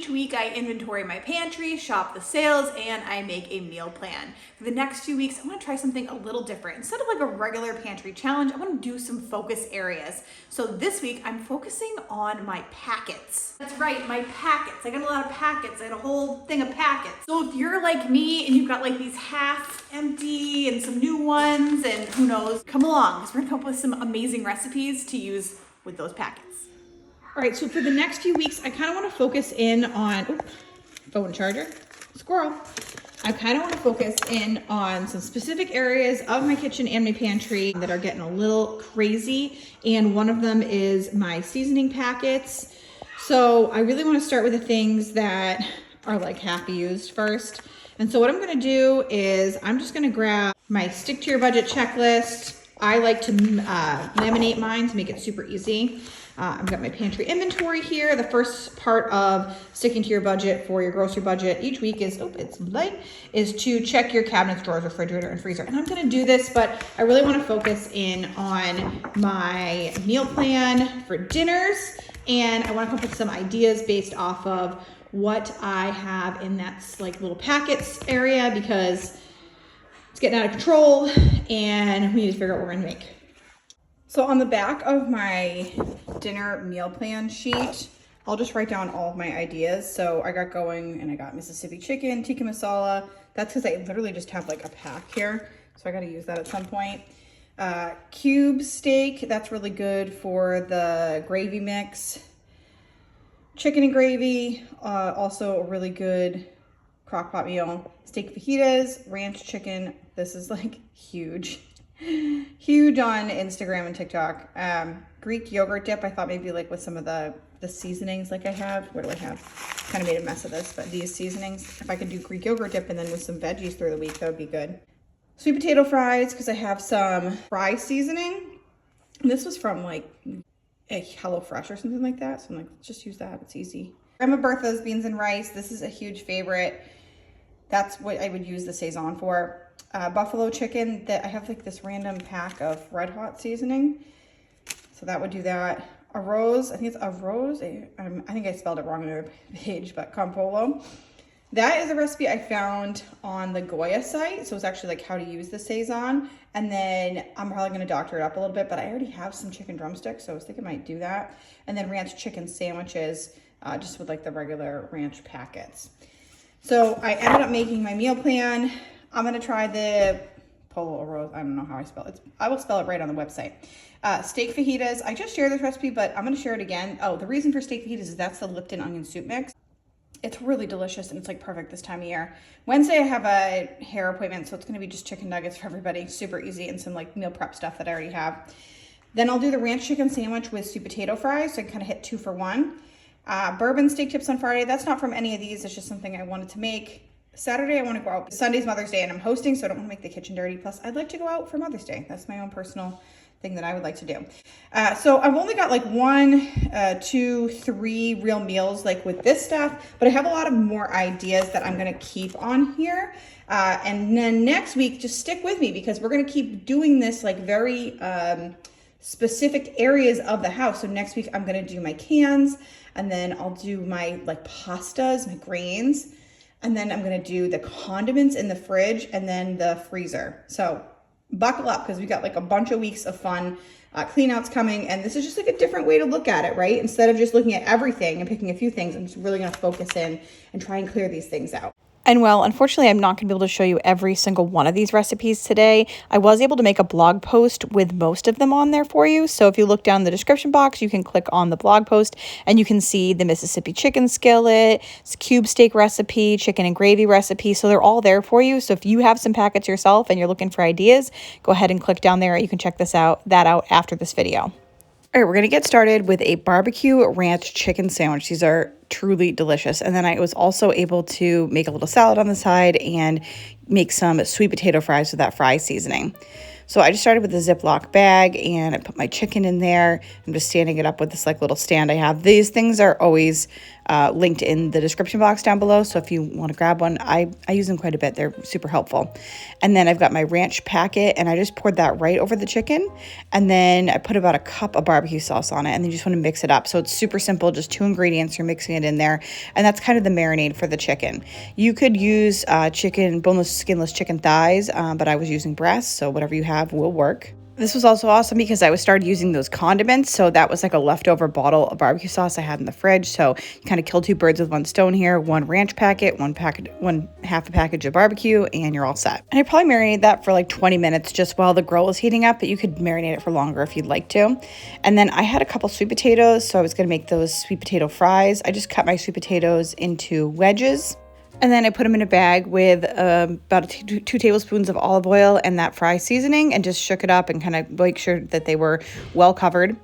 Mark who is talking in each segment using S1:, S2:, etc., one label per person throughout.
S1: Each week I inventory my pantry, shop the sales, and I make a meal plan. For the next few weeks, I want to try something a little different. Instead of like a regular pantry challenge, I want to do some focus areas. So this week I'm focusing on my packets. That's right, my packets. I got a lot of packets. I got a whole thing of packets. So if you're like me and you've got like these half empty and some new ones and who knows, come along because we're gonna come up with some amazing recipes to use with those packets. All right, so for the next few weeks, I kind of want to focus in on, phone charger, squirrel. I kind of want to focus in on some specific areas of my kitchen and my pantry that are getting a little crazy. And one of them is my seasoning packets. So I really want to start with the things that are like half used first. And so what I'm going to do is I'm just going to grab my stick to your budget checklist. I like to laminate mine to make it super easy. I've got my pantry inventory here. The first part of sticking to your budget for your grocery budget each week is, it's light, is to check your cabinets, drawers, refrigerator, and freezer. And I'm gonna do this, but I really wanna focus in on my meal plan for dinners. And I wanna come up with some ideas based off of what I have in that like little packets area because it's getting out of control and we need to figure out what we're gonna make. So on the back of my dinner meal plan sheet, I'll just write down all of my ideas. So I got going and I got Mississippi chicken, tikka masala. That's because I literally just have like a pack here. So I got to use that at some point. Cube steak, that's really good for the gravy mix. Chicken and gravy, also a really good crock pot meal. Steak fajitas, ranch chicken. This is like huge. Huge on Instagram and TikTok. Greek yogurt dip, I thought maybe like with some of the seasonings like I have. What do I have? Kind of made a mess of this, but these seasonings, if I could do Greek yogurt dip and then with some veggies through the week, that would be good. Sweet potato fries, because I have some fry seasoning. This was from like a HelloFresh or something like that. So I'm like, let's just use that, it's easy. Grandma Bertha's beans and rice. This is a huge favorite. That's what I would use the Saison for. Buffalo chicken, that I have like this random pack of Red Hot seasoning. So that would do that. A rose, I think it's a rose. I think I spelled it wrong on the page, but Campolo. That is a recipe I found on the Goya site. So it's actually like how to use the Saison. And then I'm probably gonna doctor it up a little bit, but I already have some chicken drumsticks. So I was thinking I might do that. And then ranch chicken sandwiches, just with like the regular ranch packets. So I ended up making my meal plan. I'm gonna try the Polo Rose. I don't know how I spell it. I will spell it right on the website. Steak fajitas. I just shared this recipe, but I'm gonna share it again. Oh, the reason for steak fajitas is that's the Lipton onion soup mix. It's really delicious and it's like perfect this time of year. Wednesday I have a hair appointment, so it's gonna be just chicken nuggets for everybody. Super easy and some like meal prep stuff that I already have. Then I'll do the ranch chicken sandwich with sweet potato fries, so I kind of hit 2 for 1. Bourbon steak tips on Friday. That's not from any of these. It's just something I wanted to make. Saturday, I want to go out. Sunday's Mother's Day, and I'm hosting, so I don't want to make the kitchen dirty. Plus, I'd like to go out for Mother's Day. That's my own personal thing that I would like to do. So I've only got like 1, 2, 3 real meals like with this stuff, but I have a lot of more ideas that I'm going to keep on here. And then next week, just stick with me because we're going to keep doing this like very specific areas of the house. So next week, I'm going to do my cans, and then I'll do my like pastas, my grains. And then I'm gonna do the condiments in the fridge and then the freezer. So buckle up because we got like a bunch of weeks of fun clean outs coming. And this is just like a different way to look at it, right? Instead of just looking at everything and picking a few things, I'm just really gonna focus in and try and clear these things out.
S2: And well, unfortunately, I'm not going to be able to show you every single one of these recipes today. I was able to make a blog post with most of them on there for you. So if you look down in the description box, you can click on the blog post and you can see the Mississippi chicken skillet, cube steak recipe, chicken and gravy recipe. So they're all there for you. So if you have some packets yourself and you're looking for ideas, go ahead and click down there. You can check that out after this video. All right, we're going to get started with a barbecue ranch chicken sandwich. These are truly delicious. And then I was also able to make a little salad on the side and make some sweet potato fries with that fry seasoning. So I just started with a Ziploc bag and I put my chicken in there. I'm just standing it up with this like little stand I have. These things are always linked in the description box down below. So if you want to grab one, I use them quite a bit. They're super helpful. And then I've got my ranch packet, and I just poured that right over the chicken. And then I put about a cup of barbecue sauce on it, and then you just want to mix it up. So it's super simple, just 2 ingredients, you're mixing it in there. And that's kind of the marinade for the chicken. You could use boneless, skinless chicken thighs, but I was using breasts, so whatever you have will work. This was also awesome because I started using those condiments. So that was like a leftover bottle of barbecue sauce I had in the fridge. So you kind of kill 2 birds with 1 stone here. 1 ranch packet, one half a package of barbecue, and you're all set. And I probably marinated that for like 20 minutes just while the grill was heating up, but you could marinate it for longer if you'd like to. And then I had a couple sweet potatoes, so I was going to make those sweet potato fries. I just cut my sweet potatoes into wedges. And then I put them in a bag with about 2 tablespoons of olive oil and that fry seasoning, and just shook it up and kind of make sure that they were well covered.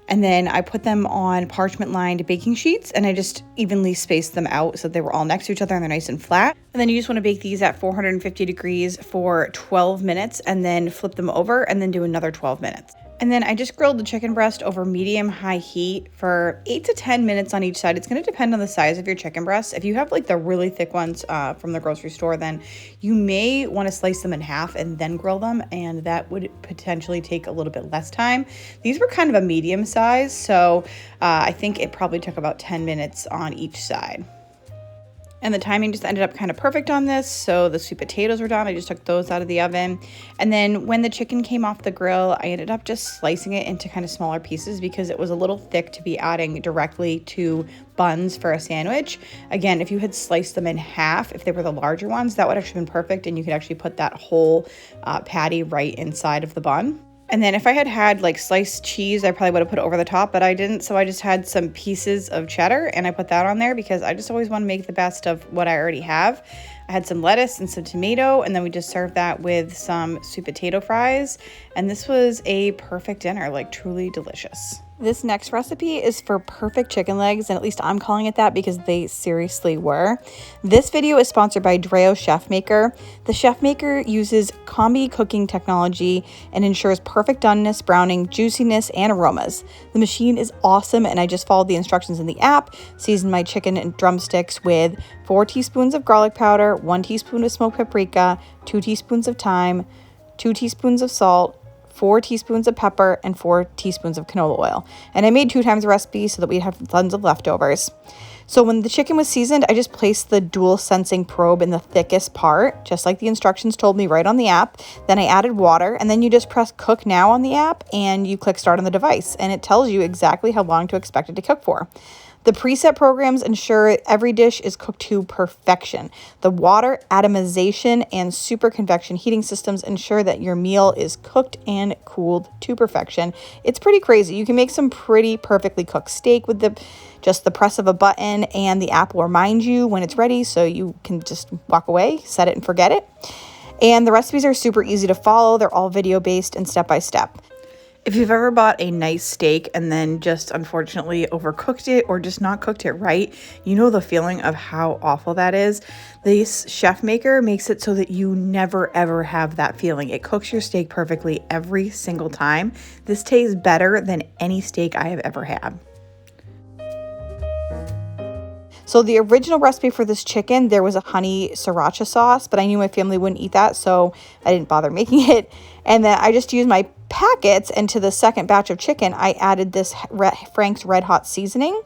S2: And then I put them on parchment lined baking sheets, and I just evenly spaced them out so they were all next to each other and they're nice and flat. And then you just want to bake these at 450 degrees for 12 minutes and then flip them over and then do another 12 minutes. And then I just grilled the chicken breast over medium-high heat for 8 to 10 minutes on each side. It's going to depend on the size of your chicken breast. If you have like the really thick ones from the grocery store, then you may want to slice them in half and then grill them, and that would potentially take a little bit less time. These were kind of a medium size, so I think it probably took about 10 minutes on each side. And the timing just ended up kind of perfect on this. So the sweet potatoes were done. I just took those out of the oven. And then when the chicken came off the grill, I ended up just slicing it into kind of smaller pieces because it was a little thick to be adding directly to buns for a sandwich. Again, if you had sliced them in half, if they were the larger ones, that would have been perfect. And you could actually put that whole patty right inside of the bun. And then if I had like sliced cheese, I probably would have put it over the top, but I didn't. So I just had some pieces of cheddar and I put that on there because I just always want to make the best of what I already have. I had some lettuce and some tomato, and then we just served that with some sweet potato fries. And this was a perfect dinner, like truly delicious. This next recipe is for perfect chicken legs, and at least I'm calling it that because they seriously were. This video is sponsored by DREO Chefmaker. The Chefmaker uses combi cooking technology and ensures perfect doneness, browning, juiciness, and aromas. The machine is awesome, and I just followed the instructions in the app, seasoned my chicken and drumsticks with 4 teaspoons of garlic powder, 1 teaspoon of smoked paprika, 2 teaspoons of thyme, 2 teaspoons of salt, 4 teaspoons of pepper, and 4 teaspoons of canola oil. And I made 2 times the recipe so that we'd have tons of leftovers. So when the chicken was seasoned, I just placed the dual sensing probe in the thickest part, just like the instructions told me right on the app. Then I added water, and then you just press cook now on the app and you click start on the device, and it tells you exactly how long to expect it to cook for. The preset programs ensure every dish is cooked to perfection. The water atomization and super convection heating systems ensure that your meal is cooked and cooled to perfection. It's pretty crazy. You can make some pretty perfectly cooked steak with just the press of a button, and the app will remind you when it's ready, so you can just walk away, set it and forget it. And the recipes are super easy to follow. They're all video based and step by step. If you've ever bought a nice steak and then just unfortunately overcooked it or just not cooked it right, you know the feeling of how awful that is. This Chefmaker makes it so that you never ever have that feeling. It cooks your steak perfectly every single time. This tastes better than any steak I have ever had. So the original recipe for this chicken, there was a honey sriracha sauce, but I knew my family wouldn't eat that, so I didn't bother making it. And then I just used my packets, and to the second batch of chicken, I added this Frank's Red Hot seasoning,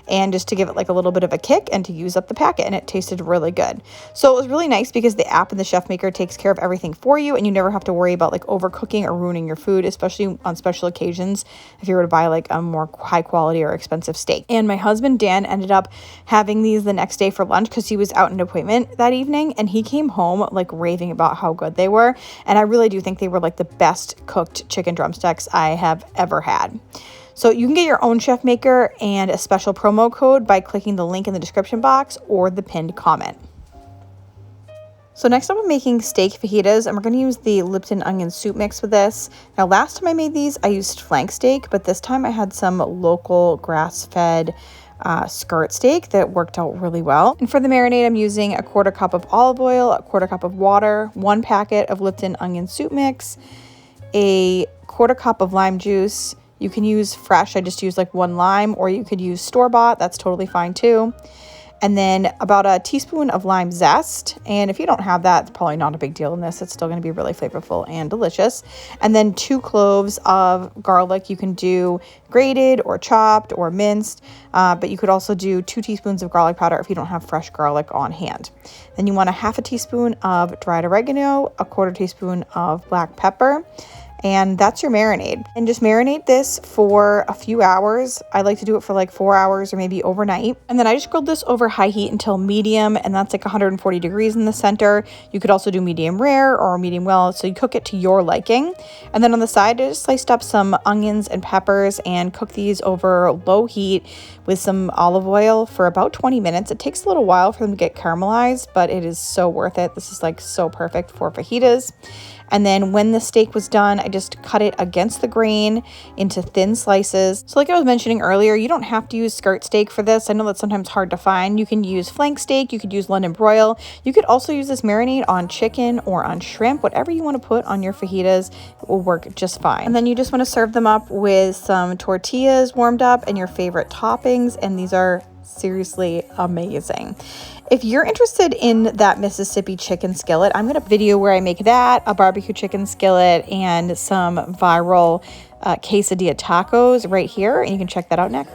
S2: and just to give it like a little bit of a kick and to use up the packet, and it tasted really good. So it was really nice because the app in the Chefmaker takes care of everything for you, and you never have to worry about like overcooking or ruining your food, especially on special occasions if you were to buy like a more high quality or expensive steak. And my husband Dan ended up having these the next day for lunch because he was out on an appointment that evening, and he came home like raving about how good they were. And I really do think they were like the best cooked chicken drumsticks I have ever had. So you can get your own Chefmaker and a special promo code by clicking the link in the description box or the pinned comment. So next up I'm making steak fajitas, and we're going to use the Lipton onion soup mix with this. Now last time I made these, I used flank steak, but this time I had some local grass-fed skirt steak that worked out really well. And for the marinade, I'm using 1/4 cup of olive oil, 1/4 cup of water, 1 packet of Lipton onion soup mix, 1/4 cup of lime juice. You can use fresh. I just use like 1 lime, or you could use store-bought. That's totally fine too. And then about a teaspoon of lime zest. And if you don't have that, it's probably not a big deal in this. It's still going to be really flavorful and delicious. And then 2 cloves of garlic. You can do grated or chopped or minced, but you could also do 2 teaspoons of garlic powder if you don't have fresh garlic on hand. Then you want a 1/2 teaspoon of dried oregano, a 1/4 teaspoon of black pepper. And that's your marinade. And just marinate this for a few hours. I like to do it for like 4 hours or maybe overnight. And then I just grilled this over high heat until medium, and that's like 140 degrees in the center. You could also do medium rare or medium well, so you cook it to your liking. And then on the side, I just sliced up some onions and peppers and cook these over low heat with some olive oil for about 20 minutes. It takes a little while for them to get caramelized, but it is so worth it. This is like so perfect for fajitas. And then when the steak was done, I just cut it against the grain into thin slices. So like I was mentioning earlier, you don't have to use skirt steak for this. I know that's sometimes hard to find. You can use flank steak, you could use London broil. You could also use this marinade on chicken or on shrimp, whatever you want to put on your fajitas, it will work just fine. And then you just want to serve them up with some tortillas warmed up and your favorite toppings. And these are seriously amazing. If you're interested in that Mississippi chicken skillet, I'm going to video where I make that, a barbecue chicken skillet, and some viral quesadilla tacos right here, and you can check that out next.